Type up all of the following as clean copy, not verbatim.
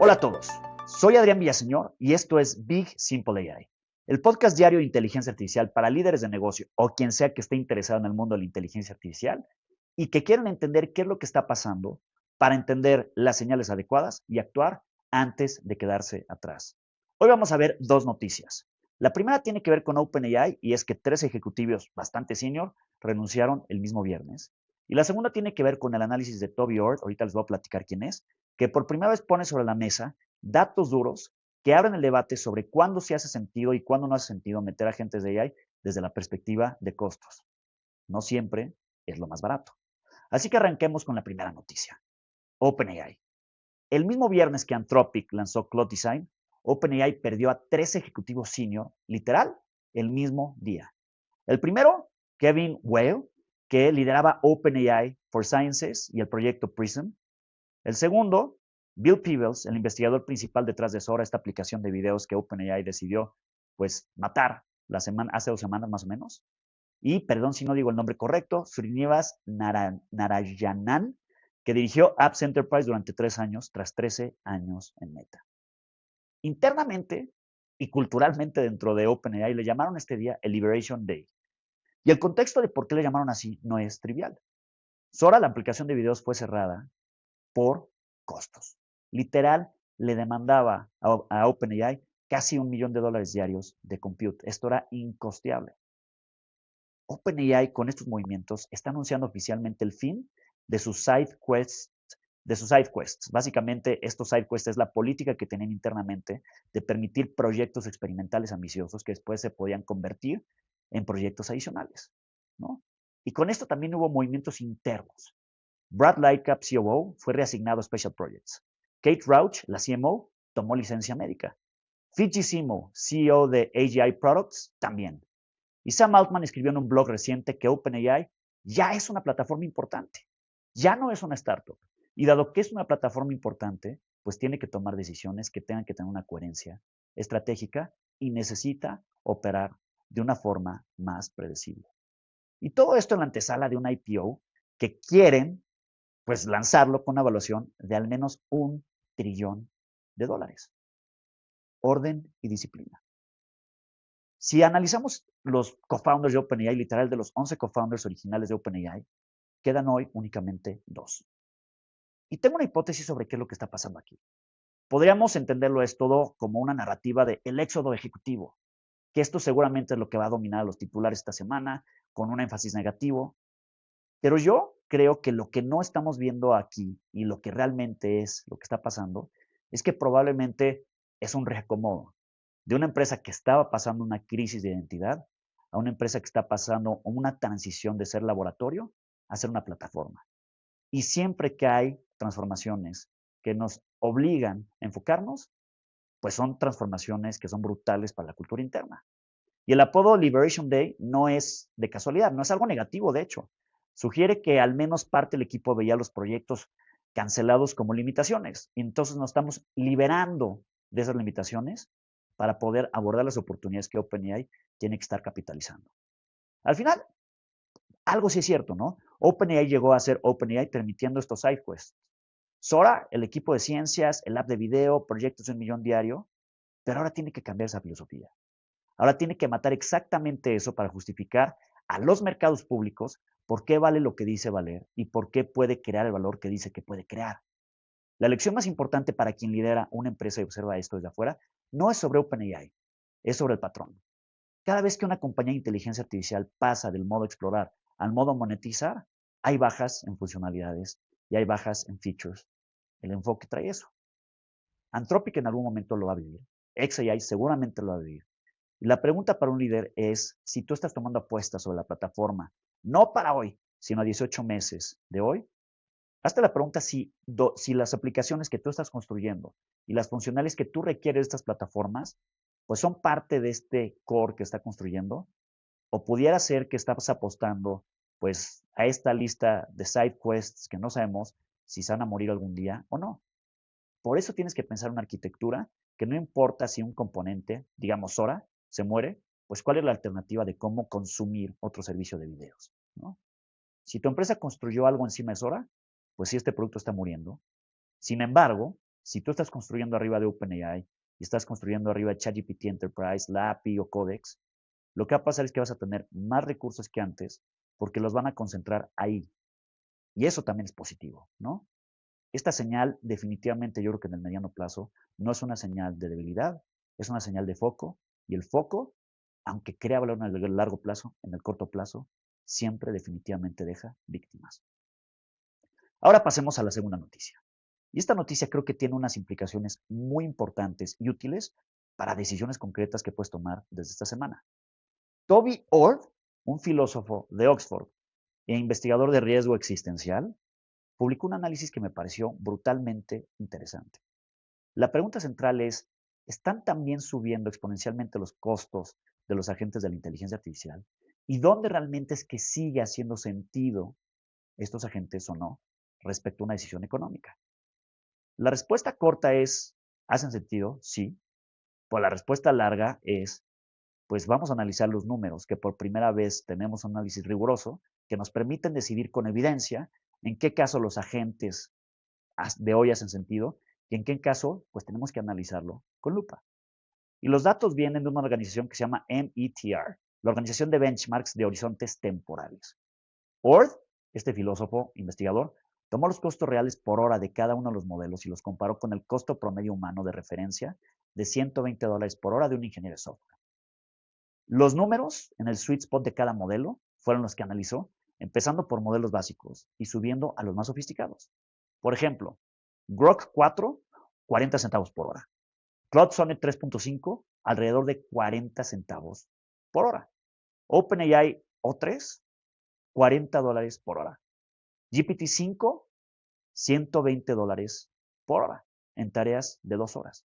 Hola a todos, soy Adrián Villaseñor y esto es Big Simple AI, el podcast diario de inteligencia artificial para líderes de negocio o quien sea que esté interesado en el mundo de la inteligencia artificial y que quieran entender qué es lo que está pasando para entender las señales adecuadas y actuar antes de quedarse atrás. Hoy vamos a ver dos noticias. La primera tiene que ver con OpenAI y es que 3 ejecutivos bastante senior renunciaron el mismo viernes. Y la segunda tiene que ver con el análisis de Toby Ord, ahorita les voy a platicar quién es, que por primera vez pone sobre la mesa datos duros que abren el debate sobre cuándo sí hace sentido y cuándo no hace sentido meter agentes de AI desde la perspectiva de costos. No siempre es lo más barato. Así que arranquemos con la primera noticia. OpenAI. El mismo viernes que Anthropic lanzó Claude Design, OpenAI perdió a 3 ejecutivos senior, literal, el mismo día. El primero, Kevin Whale, que lideraba OpenAI for Sciences y el proyecto PRISM. El segundo, Bill Peebles, el investigador principal detrás de Sora, esta aplicación de videos que OpenAI decidió pues matar hace 2 semanas más o menos. Y, perdón si no digo el nombre correcto, Srinivas Narayanan, que dirigió Apps Enterprise durante 3 años, tras 13 años en Meta. Internamente y culturalmente dentro de OpenAI le llamaron este día el Liberation Day. Y el contexto de por qué le llamaron así no es trivial. Sora, la aplicación de videos, fue cerrada por costos. Literal, le demandaba a OpenAI casi $1 millón diarios de compute. Esto era incosteable. OpenAI con estos movimientos está anunciando oficialmente el fin de sus side quests. Básicamente, estos side quests es la política que tenían internamente de permitir proyectos experimentales ambiciosos que después se podían convertir en proyectos adicionales, ¿no? Y con esto también hubo movimientos internos. Brad Lightcap, COO, fue reasignado a Special Projects. Kate Rauch, la CMO, tomó licencia médica. Fiji Simo, CEO de AGI Products, también. Y Sam Altman escribió en un blog reciente que OpenAI ya es una plataforma importante, ya no es una startup. Y dado que es una plataforma importante, pues tiene que tomar decisiones que tengan que tener una coherencia estratégica y necesita operar de una forma más predecible. Y todo esto en la antesala de un IPO que quieren pues lanzarlo con una evaluación de al menos $1 trillón. Orden y disciplina. Si analizamos los co-founders de OpenAI, literal de los 11 co-founders originales de OpenAI, quedan hoy únicamente 2. Y tengo una hipótesis sobre qué es lo que está pasando aquí. Podríamos entenderlo es todo como una narrativa de el éxodo ejecutivo, que esto seguramente es lo que va a dominar a los titulares esta semana, con un énfasis negativo. Pero yo creo que lo que no estamos viendo aquí y lo que realmente es lo que está pasando es que probablemente es un reacomodo de una empresa que estaba pasando una crisis de identidad a una empresa que está pasando una transición de ser laboratorio a ser una plataforma. Y siempre que hay transformaciones que nos obligan a enfocarnos, pues son transformaciones que son brutales para la cultura interna. Y el apodo Liberation Day no es de casualidad, no es algo negativo, de hecho. Sugiere que al menos parte del equipo veía los proyectos cancelados como limitaciones. Y entonces nos estamos liberando de esas limitaciones para poder abordar las oportunidades que OpenAI tiene que estar capitalizando. Al final, algo sí es cierto, ¿no? OpenAI llegó a ser OpenAI permitiendo estos side quests. Sora, el equipo de ciencias, el app de video, proyectos de $1 millón diario, pero ahora tiene que cambiar esa filosofía. Ahora tiene que matar exactamente eso para justificar a los mercados públicos por qué vale lo que dice valer y por qué puede crear el valor que dice que puede crear. La lección más importante para quien lidera una empresa y observa esto desde afuera no es sobre OpenAI, es sobre el patrón. Cada vez que una compañía de inteligencia artificial pasa del modo explorar al modo monetizar, hay bajas en funcionalidades y hay bajas en features. El enfoque trae eso. Anthropic en algún momento lo va a vivir. XAI seguramente lo va a vivir. Y la pregunta para un líder es, si tú estás tomando apuestas sobre la plataforma, no para hoy, sino a 18 meses de hoy, hazte la pregunta si las aplicaciones que tú estás construyendo y las funcionalidades que tú requieres de estas plataformas, pues son parte de este core que está construyendo, o pudiera ser que estás apostando pues a esta lista de side quests que no sabemos si se van a morir algún día o no. Por eso tienes que pensar en una arquitectura que no importa si un componente, digamos Sora, se muere, pues cuál es la alternativa de cómo consumir otro servicio de videos, ¿no? Si tu empresa construyó algo encima de Sora, pues sí, este producto está muriendo. Sin embargo, Si tú estás construyendo arriba de OpenAI y estás construyendo arriba de ChatGPT Enterprise, la API o Codex, lo que va a pasar es que vas a tener más recursos que antes porque los van a concentrar ahí. Y eso también es positivo, ¿no? Esta señal definitivamente yo creo que en el mediano plazo no es una señal de debilidad, es una señal de foco. Y el foco, aunque crea valor en el largo plazo, en el corto plazo, siempre definitivamente deja víctimas. Ahora pasemos a la segunda noticia. Y esta noticia creo que tiene unas implicaciones muy importantes y útiles para decisiones concretas que puedes tomar desde esta semana. Toby Ord, un filósofo de Oxford e investigador de riesgo existencial, publicó un análisis que me pareció brutalmente interesante. La pregunta central es, ¿están también subiendo exponencialmente los costos de los agentes de la inteligencia artificial? ¿Y dónde realmente es que sigue haciendo sentido estos agentes o no respecto a una decisión económica? La respuesta corta es, ¿hacen sentido? Sí. Pues la respuesta larga es, pues vamos a analizar los números, que por primera vez tenemos un análisis riguroso que nos permiten decidir con evidencia en qué caso los agentes de hoy hacen sentido y en qué caso pues tenemos que analizarlo con lupa. Y los datos vienen de una organización que se llama METR, la Organización de Benchmarks de Horizontes Temporales. Ord, este filósofo investigador, tomó los costos reales por hora de cada uno de los modelos y los comparó con el costo promedio humano de referencia de $120 por hora de un ingeniero de software. Los números en el sweet spot de cada modelo fueron los que analizó, empezando por modelos básicos y subiendo a los más sofisticados. Por ejemplo, Grok 4, 40 centavos por hora. Cloud Sonnet 3.5, alrededor de 40 centavos por hora. OpenAI O3, $40 por hora. GPT-5, $120 por hora en tareas de 2 horas.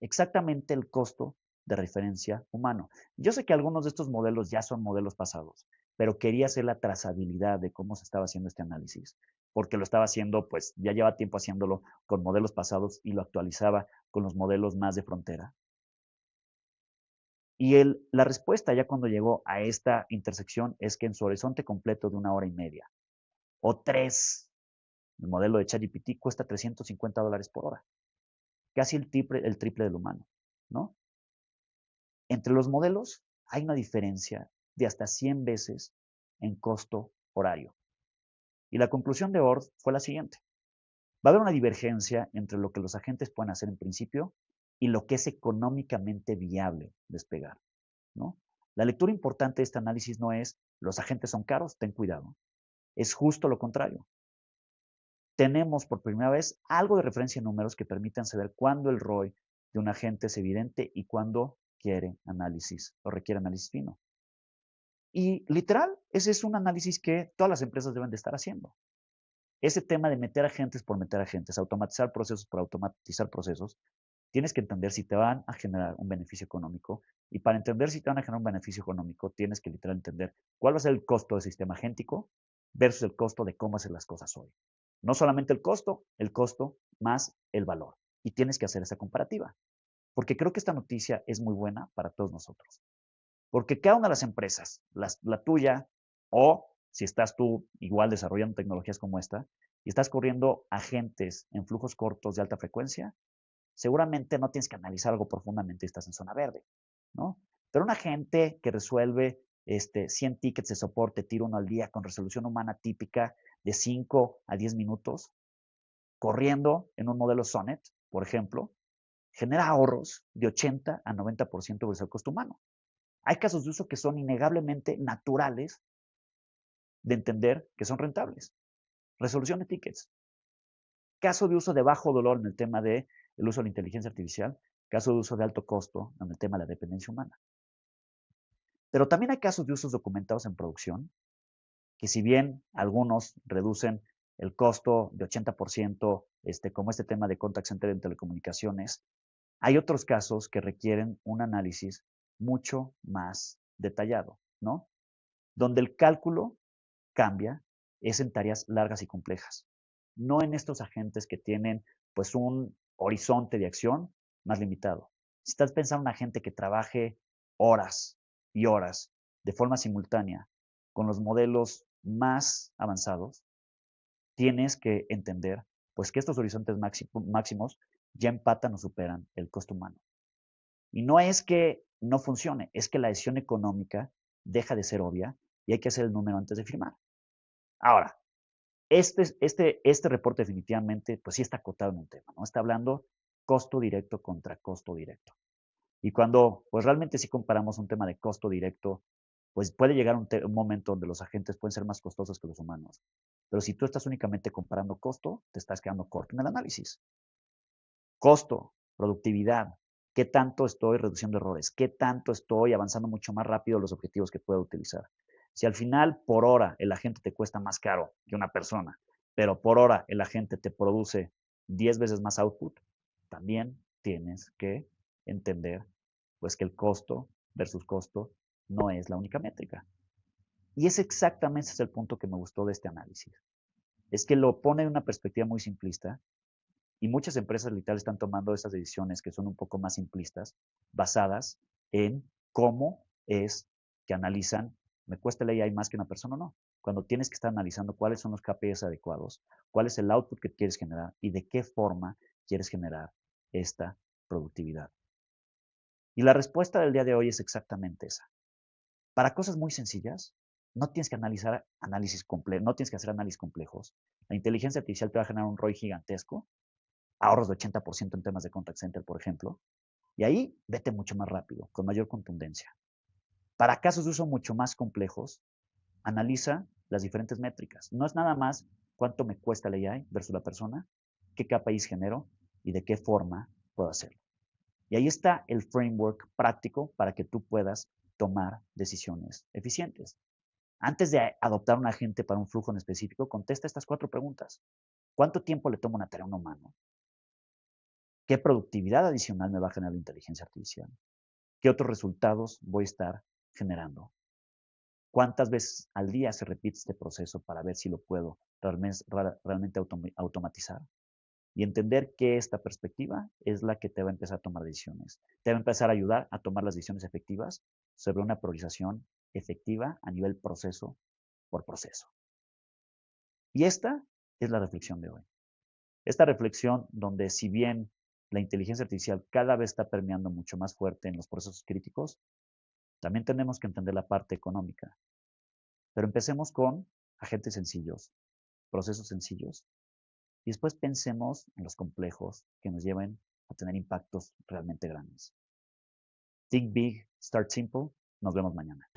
Exactamente el costo de referencia humano. Yo sé que algunos de estos modelos ya son modelos pasados, pero quería hacer la trazabilidad de cómo se estaba haciendo este análisis, porque lo estaba haciendo, pues ya lleva tiempo haciéndolo con modelos pasados y lo actualizaba con los modelos más de frontera. Y la respuesta ya cuando llegó a esta intersección es que en su horizonte completo de 1 hora y media o 3, el modelo de ChatGPT cuesta $350 por hora, casi el triple del humano, ¿no? Entre los modelos hay una diferencia de hasta 100 veces en costo horario. Y la conclusión de Ord fue la siguiente. Va a haber una divergencia entre lo que los agentes pueden hacer en principio y lo que es económicamente viable despegar, ¿no? La lectura importante de este análisis no es los agentes son caros, ten cuidado. Es justo lo contrario. Tenemos por primera vez algo de referencia en números que permitan saber cuándo el ROI de un agente es evidente y cuándo quiere análisis o requiere análisis fino. Y literal, ese es un análisis que todas las empresas deben de estar haciendo. Ese tema de meter agentes por meter agentes, automatizar procesos por automatizar procesos, tienes que entender si te van a generar un beneficio económico. Y para entender si te van a generar un beneficio económico, tienes que literal entender cuál va a ser el costo del sistema agéntico versus el costo de cómo hacer las cosas hoy. No solamente el costo más el valor. Y tienes que hacer esa comparativa. Porque creo que esta noticia es muy buena para todos nosotros. Porque cada una de las empresas, la tuya, o si estás tú igual desarrollando tecnologías como esta, y estás corriendo agentes en flujos cortos de alta frecuencia, seguramente no tienes que analizar algo profundamente y estás en zona verde, ¿no? Pero un agente que resuelve 100 tickets de soporte, tiro uno al día con resolución humana típica de 5 a 10 minutos, corriendo en un modelo Sonnet, por ejemplo, genera ahorros de 80 a 90% versus el costo humano. Hay casos de uso que son innegablemente naturales de entender que son rentables. Resolución de tickets. Caso de uso de bajo dolor en el tema del uso de la inteligencia artificial. Caso de uso de alto costo en el tema de la dependencia humana. Pero también hay casos de usos documentados en producción que si bien algunos reducen el costo de 80%, como este tema de contact center en telecomunicaciones, hay otros casos que requieren un análisis mucho más detallado, ¿no? Donde el cálculo cambia es en tareas largas y complejas, no en estos agentes que tienen pues un horizonte de acción más limitado. Si estás pensando en un agente que trabaje horas y horas de forma simultánea con los modelos más avanzados, tienes que entender pues que estos horizontes máximos ya empatan o superan el costo humano. Y no es que no funcione, es que la decisión económica deja de ser obvia y hay que hacer el número antes de firmar. Ahora, este reporte definitivamente, pues sí está acotado en un tema, ¿no? Está hablando costo directo contra costo directo. Y cuando, pues realmente sí comparamos un tema de costo directo, pues puede llegar un momento donde los agentes pueden ser más costosos que los humanos. Pero si tú estás únicamente comparando costo, te estás quedando corto en el análisis. Costo, productividad, qué tanto estoy reduciendo errores, qué tanto estoy avanzando mucho más rápido los objetivos que puedo utilizar. Si al final por hora el agente te cuesta más caro que una persona, pero por hora el agente te produce 10 veces más output, también tienes que entender pues que el costo versus costo no es la única métrica. Y es exactamente ese el punto que me gustó de este análisis. Es que lo pone en una perspectiva muy simplista y muchas empresas literal están tomando esas decisiones que son un poco más simplistas, basadas en cómo es que analizan, ¿me cuesta el AI más que una persona o no? Cuando tienes que estar analizando cuáles son los KPIs adecuados, cuál es el output que quieres generar y de qué forma quieres generar esta productividad. Y la respuesta del día de hoy es exactamente esa. Para cosas muy sencillas, no tienes que analizar análisis complejos, no tienes que hacer análisis complejos. La inteligencia artificial te va a generar un ROI gigantesco, ahorros de 80% en temas de contact center, por ejemplo, y ahí vete mucho más rápido, con mayor contundencia. Para casos de uso mucho más complejos, analiza las diferentes métricas. No es nada más cuánto me cuesta el AI versus la persona, qué KPIs genero y de qué forma puedo hacerlo. Y ahí está el framework práctico para que tú puedas tomar decisiones eficientes. Antes de adoptar un agente para un flujo en específico, contesta estas 4 preguntas. ¿Cuánto tiempo le toma una tarea a un humano? ¿Qué productividad adicional me va a generar la inteligencia artificial? ¿Qué otros resultados voy a estar generando? ¿Cuántas veces al día se repite este proceso para ver si lo puedo realmente automatizar? Y entender que esta perspectiva es la que te va a empezar a tomar decisiones. Te va a empezar a ayudar a tomar las decisiones efectivas sobre una priorización efectiva a nivel proceso por proceso. Y esta es la reflexión de hoy. Esta reflexión donde si bien la inteligencia artificial cada vez está permeando mucho más fuerte en los procesos críticos, también tenemos que entender la parte económica. Pero empecemos con agentes sencillos, procesos sencillos, y después pensemos en los complejos que nos lleven a tener impactos realmente grandes. Think big, start simple. Nos vemos mañana.